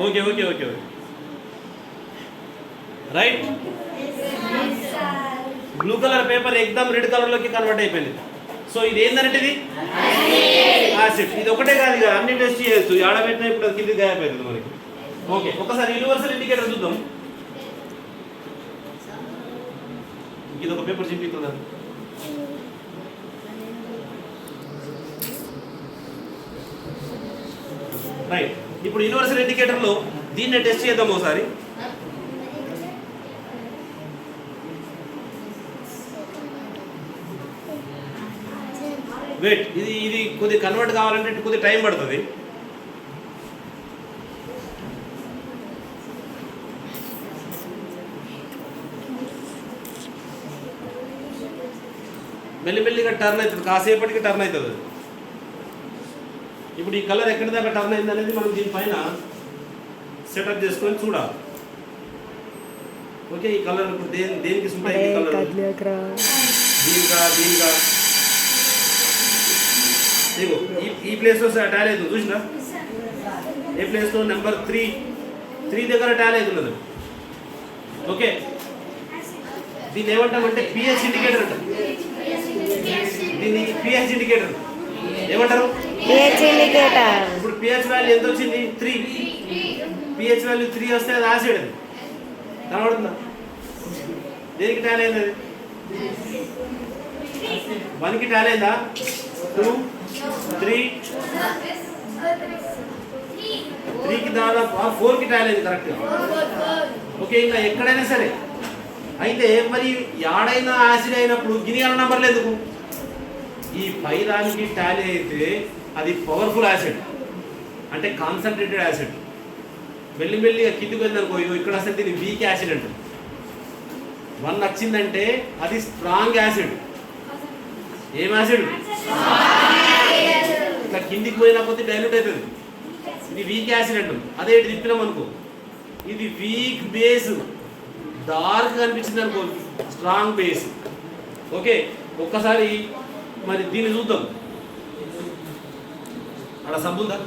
Okay okay okay right. Blue colour paper ఎగ్దమ్ red కలర్లోకి convert అయిపోయింది. సో ఇది ఏంటంటే ఇది యాసిడ్. ఇది ఒకటే కాదు, ఇక అన్ని టెస్ట్ చేయొచ్చు. ఆడబెట్టినా ఇప్పుడు అది కింది గాయపోయింది మనకి. ఓకే, ఒకసారి యూనివర్సల్ ఇండికేటర్ చూద్దాం. ఇది ఒక పేపర్ చూపిస్తుందా? రైట్. ఇప్పుడు యూనివర్సల్ ఇండికేటర్లో దీన్ని టెస్ట్ చేద్దాం ఒకసారి. వెయిట్, ఇది ఇది కొద్దిగా కన్వర్ట్ కావాలంటే కొద్దిగా టైం పడుతుంది. మెల్లిమెల్లిగా టర్న్ అవుతుంది, కాసేపటికి టర్న్ అవుతుంది. ఇప్పుడు ఈ కలర్ ఎక్కడి దాకా టర్న్ అయింది అనేది మనం దీనిపైన సెటప్ చేసుకొని చూడాలి. ఓకే, ఈ కలర్ ఇప్పుడు దేనికి సూట్ అయింది? కలర్ దీనిగా దీనిగా ఇగో ఈ ప్లేస్లో టాలీ అవుతుంది, చూసినా? ఏ ప్లేస్లో? నెంబర్ 3 దగ్గర టాలీ అవుతున్నది. ఓకే, దీన్ని ఏమంటామంటే పిహెచ్ ఇండికేటర్ అంటారు. దీన్ని పిహెచ్ ఇండికేటర్ ఏమంటారు? ఇప్పుడు పిహెచ్ వాల్యూ ఎంత వచ్చింది? 3. పిహెచ్ వాల్యూ 3 వస్తే అది యాసిడ్. అది కనబడుతుందా? దేనికి టాలీ అయింది? అది 1కి టాలీ అయిందా? 2, 3కి దాదాపు 4కి టాలీ అయింది కరెక్ట్గా. ఓకే, ఇంకా ఎక్కడైనా సరే అయితే మరి యాడైనా యాసిడ్ అయినప్పుడు గినియాల నంబర్లు ఎందుకు? ఈ పైదానికి టాలీ అయితే అది పవర్ఫుల్ యాసిడ్, అంటే కాన్సన్ట్రేటెడ్ యాసిడ్. మెల్లిమెల్లిగా కిందికి వెళ్ళిందనుకో, ఇక్కడ వస్తే దీన్ని వీక్ యాసిడ్ అంటారు. 1 వచ్చిందంటే అది స్ట్రాంగ్ యాసిడ్. ఏం యాసిడ్? ఇట్లా కిందికి పోయినా కొద్ది డైల్యూట్ అవుతుంది. ఇది వీక్ యాసిడ్ అంటాం. అదే ఇటు తిప్పినాం అనుకో, ఇది వీక్ బేస్. డార్క్ కనిపించింది అనుకో, స్ట్రాంగ్ బేస్. ఓకే, ఒక్కసారి మరి దీన్ని చూద్దాం. అక్కడ సబ్బు ఉందా?